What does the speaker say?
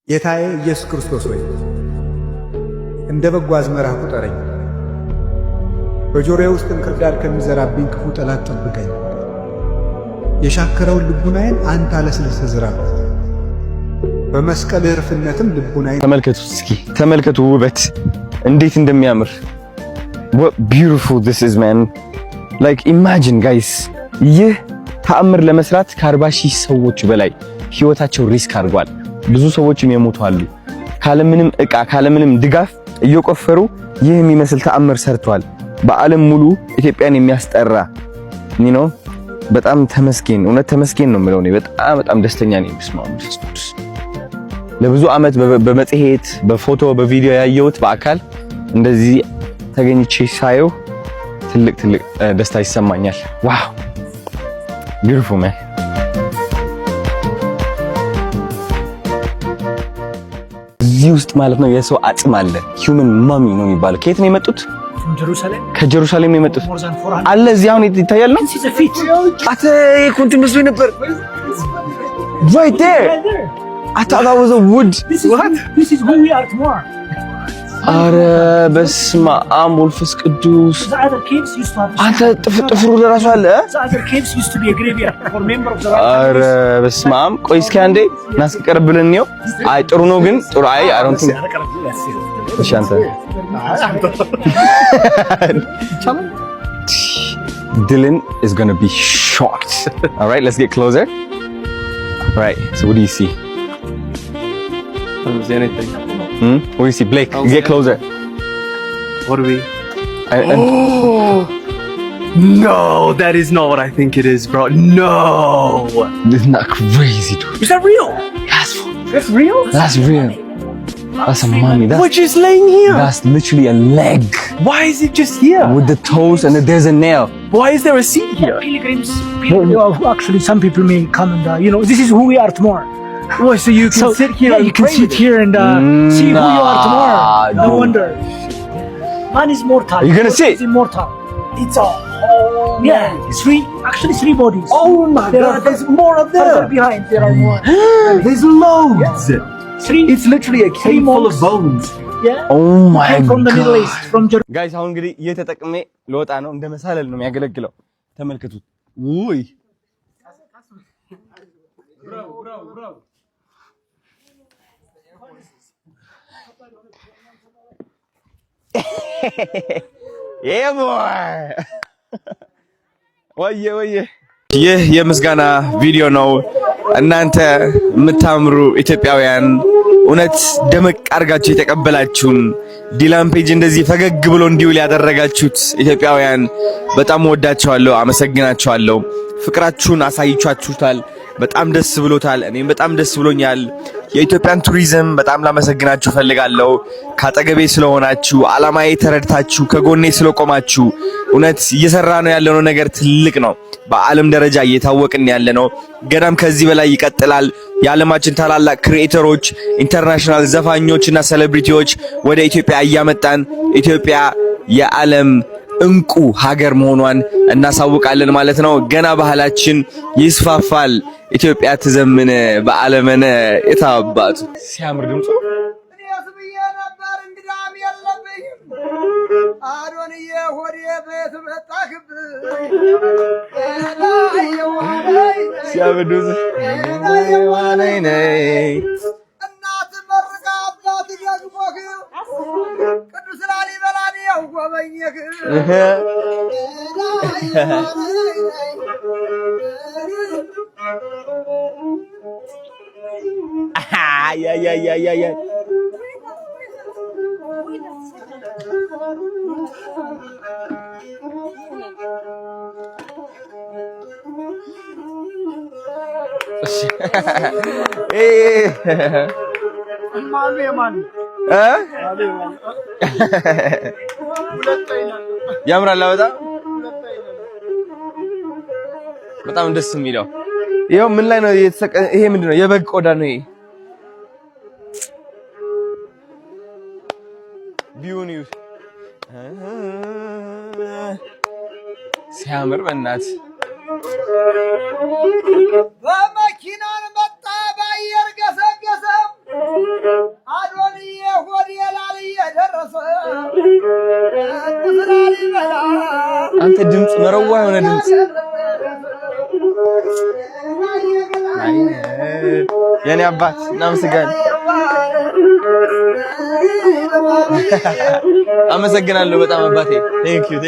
ጌታዬ ኢየሱስ ክርስቶስ ሆይ እንደ በጎ አዝመራ ቁጠረኝ፣ በጆሮዬ ውስጥ እንክርዳድ ከሚዘራብኝ ክፉ ጠላት ጠብቀኝ። የሻከረውን ልቡናዬን አንተ አለስልሰህ ዝራ፣ በመስቀል እርፍነትም ልቡናዬን ተመልከቱ። እስኪ ተመልከቱ ውበት እንዴት እንደሚያምር። what beautiful this is man, like imagine guys፣ ይህ ተአምር ለመስራት ከ40,000 ሰዎች በላይ ህይወታቸው ሪስክ አድርጓል። ብዙ ሰዎችም የሞቱ አሉ። ካለምንም ዕቃ ካለምንም ድጋፍ እየቆፈሩ ይህ የሚመስል ተአምር ሰርቷል። በዓለም ሙሉ ኢትዮጵያን የሚያስጠራ ነው። በጣም ተመስገን፣ እውነት ተመስገን ነው የምለው። እኔ በጣም ደስተኛ ነኝ። ለብዙ ዓመት በመጽሔት በፎቶ በቪዲዮ ያየሁት በአካል እንደዚህ ተገኝቼ ሳየው ትልቅ ደስታ ይሰማኛል። ዋው ቢዩቲፉል ማን። እዚህ ውስጥ ማለት ነው የሰው አጽም አለ። ሂውመን ማሚ ነው የሚባለው። ከየት ነው የመጡት? ከጀሩሳሌም ነው የመጡት አለ። እዚህ አሁን ይታያል ነው አተ ኮንቱ መስሎኝ ነበር። right there I thought that was a wood. This is who we are tomorrow. አረ በስመ አብ ወልፈስ ቅዱስ። አንተ ጥፍሩ ለራሱ አለ። አረ በስመ አብ። ቆይ እስኪ አንዴ እናስቀርብልን ነው። አይ ጥሩ ነው ግን ጥሩ አይ I don't think እሺ አንተ Dylan is going to be shocked. All right, let's get closer. All right, so what do you see? I don't see anything. What do you see? Blake, get closer. What do we? No, that is not what I think it is, bro. No. Isn't that crazy, dude? Is that real? That's real? That's real. That's a mummy. Which is laying here? That's literally a leg. Why is it just here? With the toes and there's a nail. Why is there a seat here? Pilgrims. Actually, some people may come and this is who we are tomorrow. Well, so you can sit here. Yeah, you can sit here and see who you are tomorrow. No wonder. Man is mortal. Are you gonna sit? It's immortal. It's a three bodies. Oh my God! There's more up there. Further behind there are more. There's loads. It's literally a cave full of bones. Yeah. Oh my God. From the Middle East, from Jerusalem. Guys, አሁን እንግዲህ እየተጠቀመ ለወጣ ነው። እንደ መሳለል ነው የሚያገለግለው። ተመልከቱት። ውይ bro. Yeah boy. ወየ ይህ የምስጋና ቪዲዮ ነው። እናንተ የምታምሩ ኢትዮጵያውያን እውነት ደመቅ አድርጋችሁ የተቀበላችሁን ዲላን ፔጅ እንደዚህ ፈገግ ብሎ እንዲውል ያደረጋችሁት ኢትዮጵያውያን በጣም ወዳችኋለሁ፣ አመሰግናችኋለሁ። ፍቅራችሁን አሳይቻችሁታል። በጣም ደስ ብሎታል። እኔም በጣም ደስ ብሎኛል። የኢትዮጵያን ቱሪዝም በጣም ላመሰግናችሁ ፈልጋለሁ። ካጠገቤ ስለሆናችሁ፣ አላማዬ ተረድታችሁ ከጎኔ ስለቆማችሁ እውነት እየሰራ ነው ያለነው ነገር ትልቅ ነው። በዓለም ደረጃ እየታወቅን ያለነው ገናም ከዚህ በላይ ይቀጥላል። የዓለማችን ታላላቅ ክሪኤተሮች፣ ኢንተርናሽናል ዘፋኞችና ሴሌብሪቲዎች ወደ ኢትዮጵያ እያመጣን ኢትዮጵያ የዓለም እንቁ ሀገር መሆኗን እናሳውቃለን ማለት ነው። ገና ባህላችን ይስፋፋል። ኢትዮጵያ ትዘምን በዓለመነ የታባቱ ሲያምር ድምፁ አዶንዬ ሆዴ ቤት መጣክብ ሲያምር ድምፁ እናት መርቃ አባት ደግሞህ ቅዱስ ላሊበላን ያጎበኘህ አያ ያምራል። በጣም ደስ የሚለው ይሄው ምን ላይ ነው የተሰቀ? ይሄ ምንድነው? የበግ ቆዳ ነው ይሄ። ቢዩኒው ሲያምር በእናት በመኪናን መጣ ባየር ገሰገሰ ድምፅ መረዋ የሆነ ድምፅ የኔ አባት እናመሰግናለን። አመሰግናለሁ በጣም አባቴ። ቴንክ ዩ